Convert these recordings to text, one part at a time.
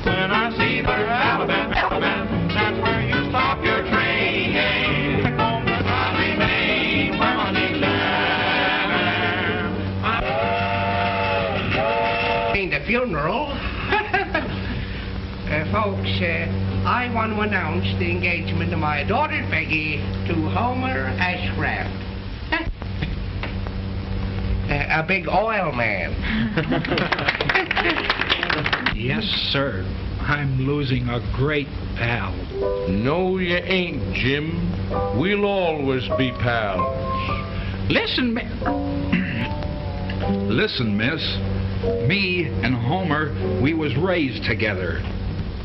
When I see the Alabama, that's where you stop your train. Home that I remain where my knees are. In the funeral, folks, I want to announce the engagement of my daughter Peggy to Homer Ashcraft. A big oil man. Yes, sir. I'm losing a great pal. No, you ain't, Jim. We'll always be pals. Listen, Listen, miss. Me and Homer, we was raised together.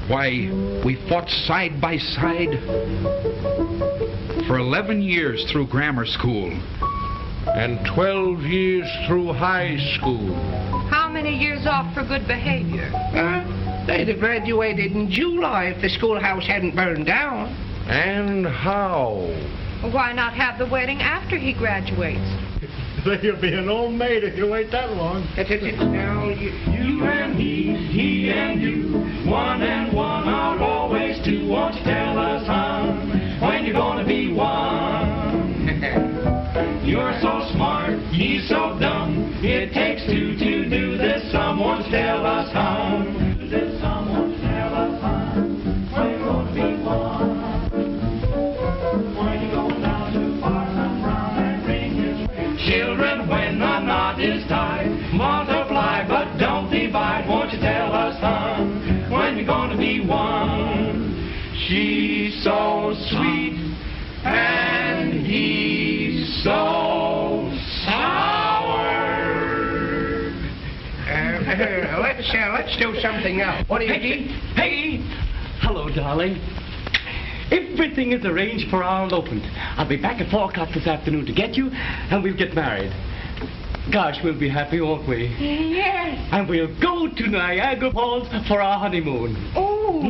Why, we fought side by side for 11 years through grammar school. And 12 years through high school. How many years off for good behavior? They'd have graduated in July if the schoolhouse hadn't burned down. And how? Why not have the wedding after he graduates? You'll be an old maid if you wait that long. Now, You and he and you, one and one are always two. Won't you tell us, hon, when you're gonna be one? You're so smart, he's so dumb. It takes two to do this. Someone tell us, hon. Someone tell us, hon, when you're gonna be one. When you're going down to Parson Brown and bring his children when the knot is tied. Multiply but don't divide. Won't you tell us, hon, when you're gonna be one? She's so sweet and he's so sour. Let's do something else. What do you think? Peggy! Hello, darling. Everything is arranged for our elopement. I'll be back at 4 o'clock this afternoon to get you, and we'll get married. Gosh, we'll be happy, won't we? Yes. And we'll go to Niagara Falls for our honeymoon. Oh.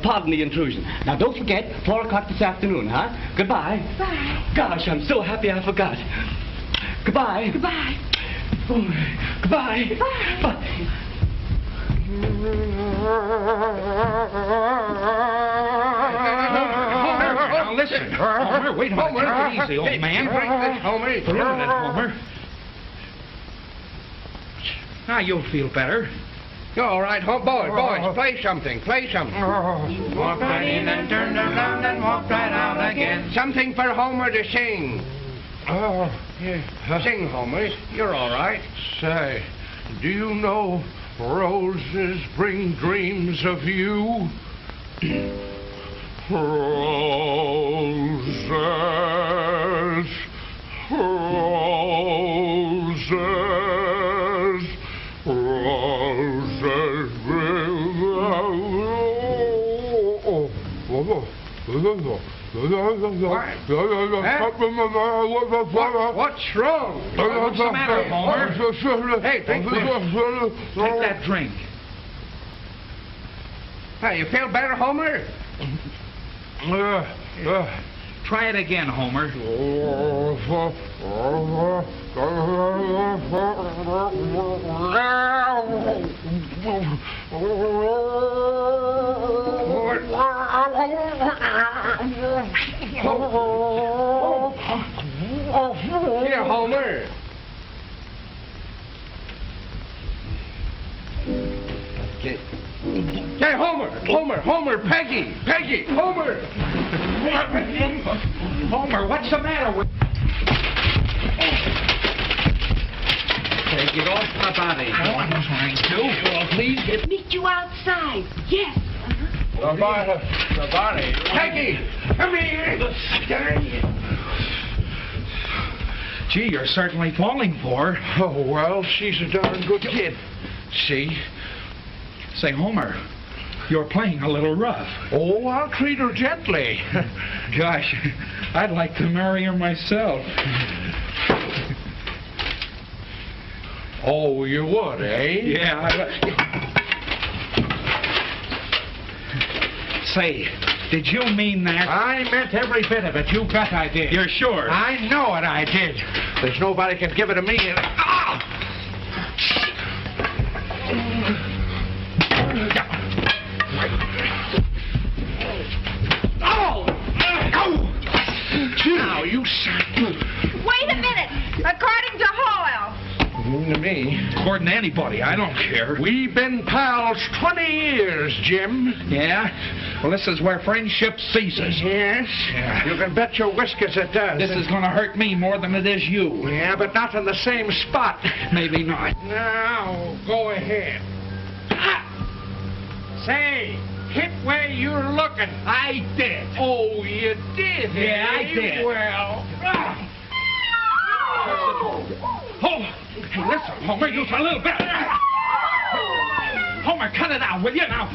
Pardon the intrusion. Now, don't forget, 4 o'clock this afternoon, huh? Goodbye. Bye. Gosh, I'm so happy I forgot. Goodbye. Goodbye. Oh, goodbye. Goodbye. Bye. Now listen, Homer, wait a minute. Take it easy, old man. Homer. Wait a minute, Homer. Now you'll feel better. All right, boys, play something. Walk right in and turn around and walk right out again. Something for Homer to sing. Sing, Homer. You're all right. Say, do you know roses bring dreams of you? Roses, roses, roses What's wrong? What's the matter, Homer? Hey, drink this. Take that drink. Hey, you feel better, Homer? Try it again, Homer. Here, Homer. Hey, Homer, Peggy, Homer. Homer, what's the matter with... Take it off my body. I'm trying to. Please. Meet you outside. Yes. The body. Peggy, come here. Gee, you're certainly falling for her. Oh, well, she's a darn good kid. See? Say, Homer, you're playing a little rough. Oh, I'll treat her gently. Gosh, I'd like to marry her myself. Oh, you would, eh? Yeah. Say, did you mean that? I meant every bit of it. You bet I did. You're sure? I know it, I did. There's nobody can give it to me. more than anybody. I don't care. We've been pals 20 years, Jim. Yeah? Well, this is where friendship ceases. Yes? Yeah. You can bet your whiskers it does. This is going to hurt me more than it is you. Yeah, but not in the same spot. Maybe not. Now, go ahead. Ha! Say, hit where you're looking. I did. Oh, you did? Yeah, I eh? did. Well. Oh, hey, listen, Homer, you a little bit. Homer, cut it out, will you now?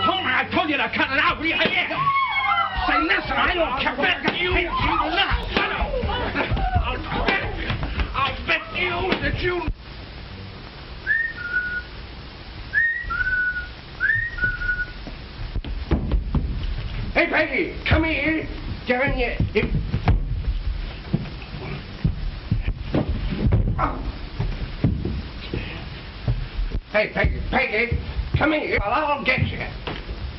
Homer, I told you to cut it out, will you? Say, listen, I don't care what you do. I'll bet you that you... Hey, Peggy, come here. Darn you. Hey, Peggy, come here. Well, I'll get you.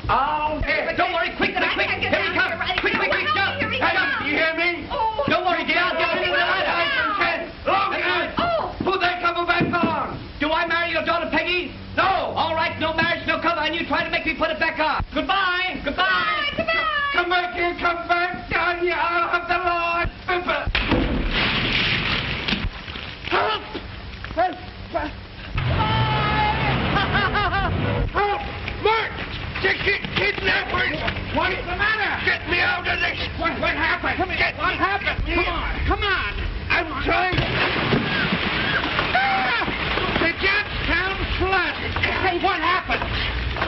I'll get you. Don't worry, quick, here he comes. Quick, jump. Hey, you hear me? Oh. Don't worry, dear, I'll get him with a ladder. Who they coming back on? Do I marry your daughter, Peggy? No. All right, no marriage, no cover, and you try to make me put it back on. Goodbye. Come back here, come back down here. I'll have the law. Help! Mark! Kidnappers! What's the matter? Get me out of this! What happened? What happened? Come on! I'm trying. The Johnstown flood! Hey, what happened?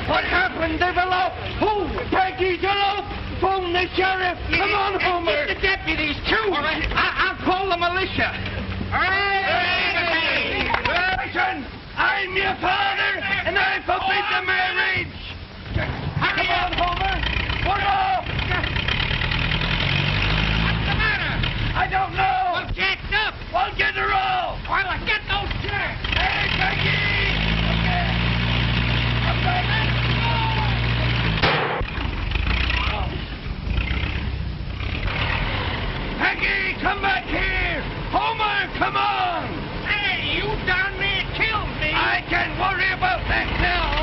What happened? They've eloped! Who? Peggy's eloped! Phone the sheriff! Come on, Homer! Get the deputies, too! All right, I'll call the militia! Hey! Listen! I'm your father, and I forbid the marriage! Come on, Homer! What off? What's the matter? I don't know! Well, jacked up! Well, get her off! Well, get those checks! Hey, Peggy! Okay. Let's go! Peggy, come back here! Homer, come on! Hey, you down there killed me! I can't worry about that now!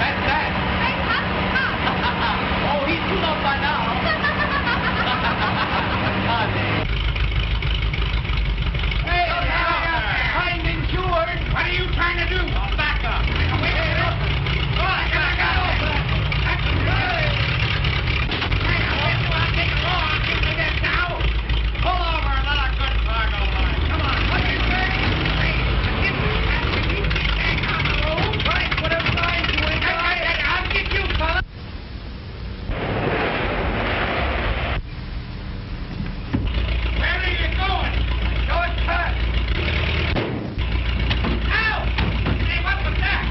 That's that. Oh, he's too low by now. Hey, I'm insured. What are you trying to do? Back up! Wait a minute! Back up! That's good! Hey, I'll take a roll. I'll give you that now. Pull over another good cargo line. Come on, what is that? Hey, give me that. You can't on the road. Right, whatever line you ain't got. I'll get you, fella. Where are you going? Going fast. Ow! Hey, what was that?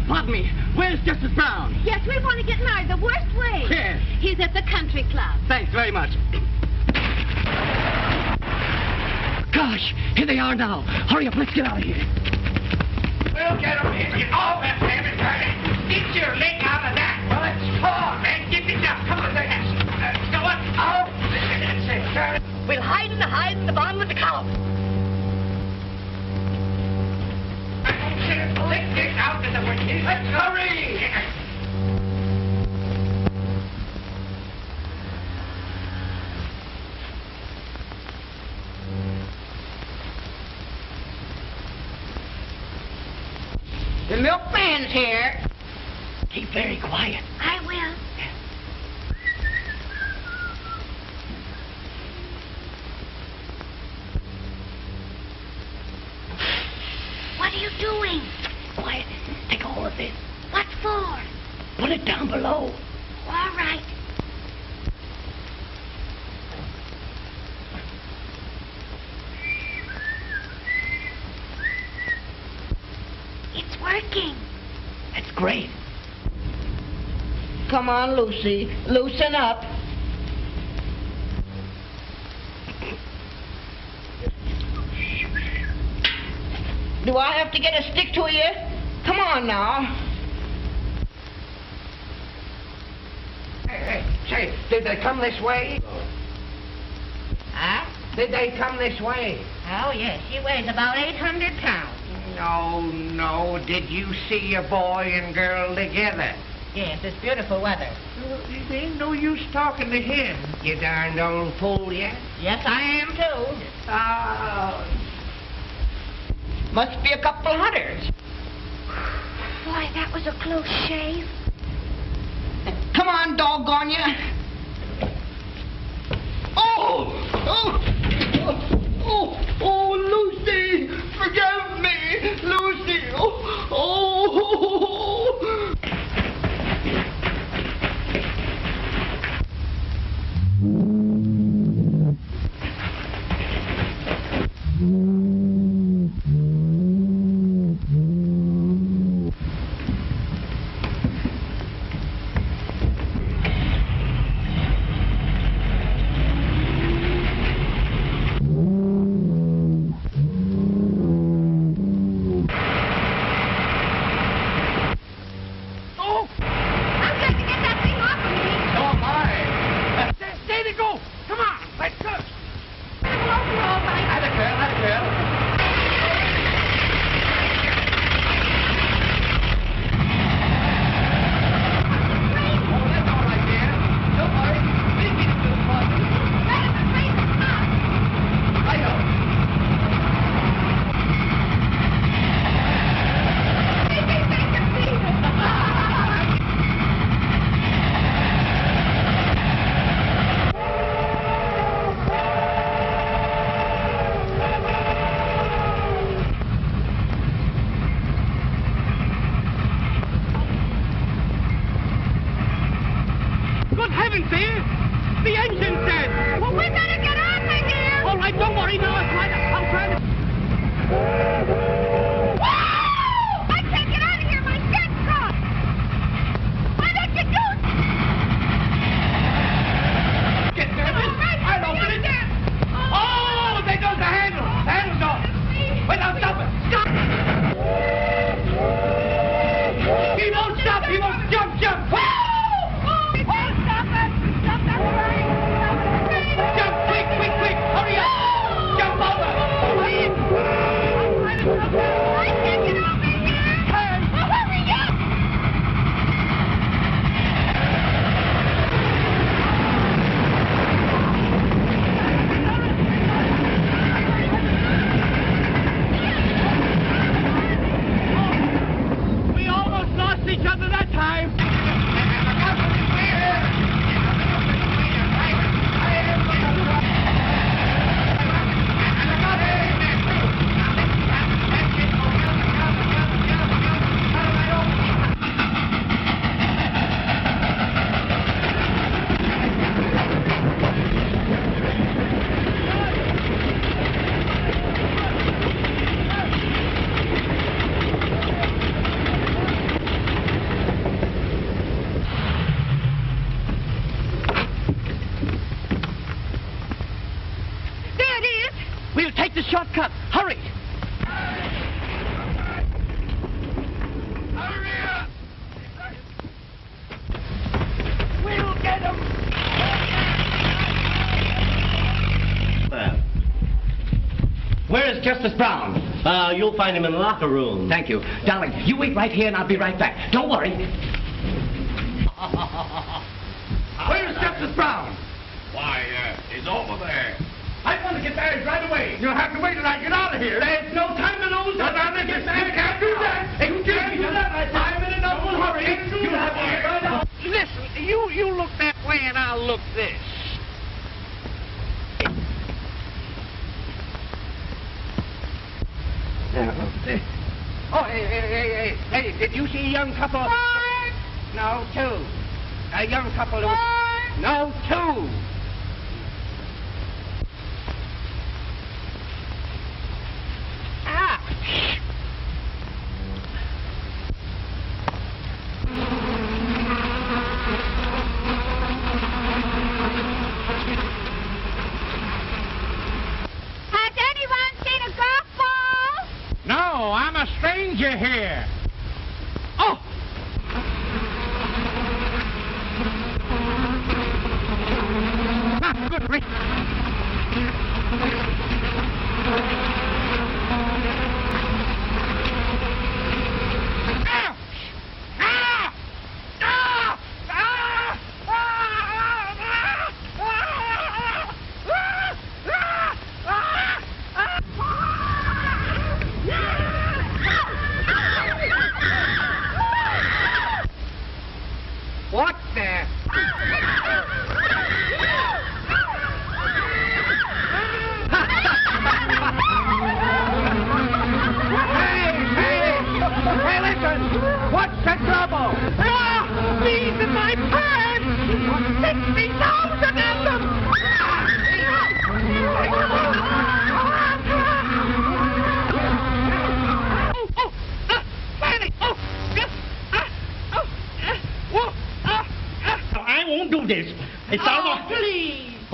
Pardon me, where's Justice Brown? Yes, we want to get married the worst way. Yes. He's at the country club. Thanks very much. Gosh, here they are now. Hurry up, let's get out of here. We'll get him in. Oh, that's it. Get your leg out of that. Well, it's torn, man. Get it up. Come on, there. So what? Oh, that's it. We'll hide in the barn with the cow. Let's get out of the way. Let's hurry. The milkman's here. Keep very quiet. I will. What are you doing? Quiet. Take a hold of this. What for? Put it down below. All right. It's working. That's great. Come on, Lucy. Loosen up. Do I have to get a stick to you? Come on now. Say, did they come this way? Huh? Did they come this way? Oh, yes. She weighs about 800 pounds. No. Did you see a boy and girl together? Yes, it's beautiful weather. There ain't no use talking to him, you darned old fool, yeah? Yes, I am, too. Must be a couple hunters. Boy, that was a close shave. Come on, doggone you. Oh, Lucy, forgive me, Lucy. Shortcut! Hurry! We'll get him! Where's Justice Brown? You'll find him in the locker room. Thank you. Darling, you wait right here and I'll be right back. Don't worry. Where's Justice Brown? Why, he's over there. I want to get married right away. You'll have to wait till I get out of here. There's no time to lose. You can't do that. Excuse me. I'm in a double hurry. You have to get right out. Listen, you look that way and I'll look this. Oh, hey, did you see a young couple? One. No, two. A young couple. One. No, two. Ah. Has anyone seen a golf ball? No, I'm a stranger here. Oh!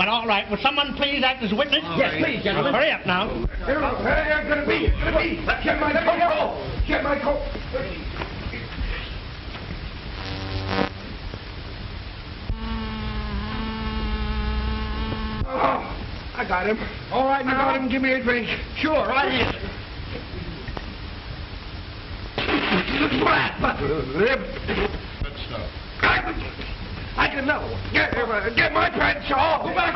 But all right, will someone please act as witness? Yes, please, gentlemen. Hurry up now. Get my coat. Get my coat. Oh, I got him. All right, now let him give me a drink. Sure, right here. I can know. Get my pants off. Go back.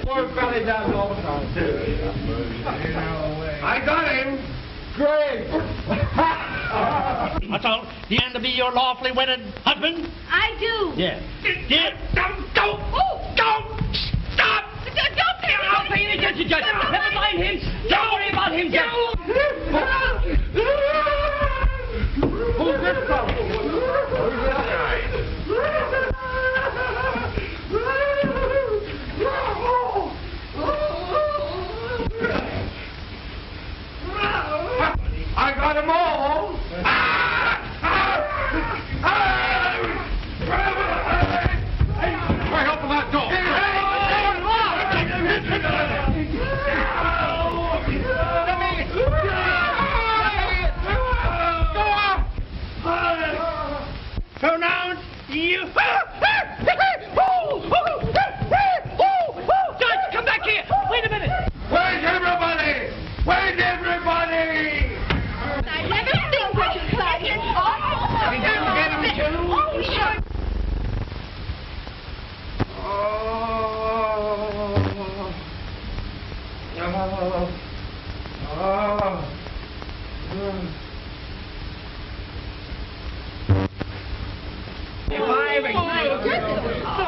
Poor belly down all the time. I got him. Great. That's all. Do you want to be your lawfully wedded husband? I do. Yeah. Don't stop! Don't pay I'll pay you the judge. Never mind him. Don't worry about him, Judge. Who's this fellow? Who's this guy? I got them all. Try helping that dog. So now, you... Judge, come back here. Wait a minute. Where's everybody? Where's everybody? I never think what you got here. You didn't get him too? Oh, sure.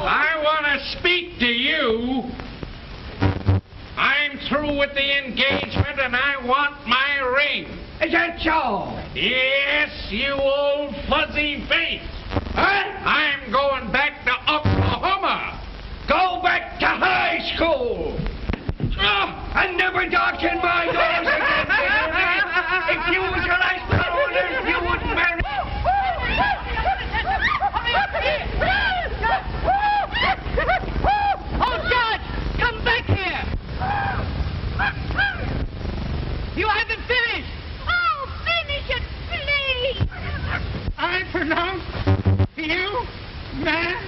I want to speak to you. I'm through with the engagement and I want my ring. Is that so? Yes, you old fuzzy face. I'm going back to Oklahoma. Go back to high school. And never darken my doors again. If you was your last man on earth, you wouldn't marry. Oh, Judge, come back here. You haven't finished. Oh, finish it, please. I pronounce you man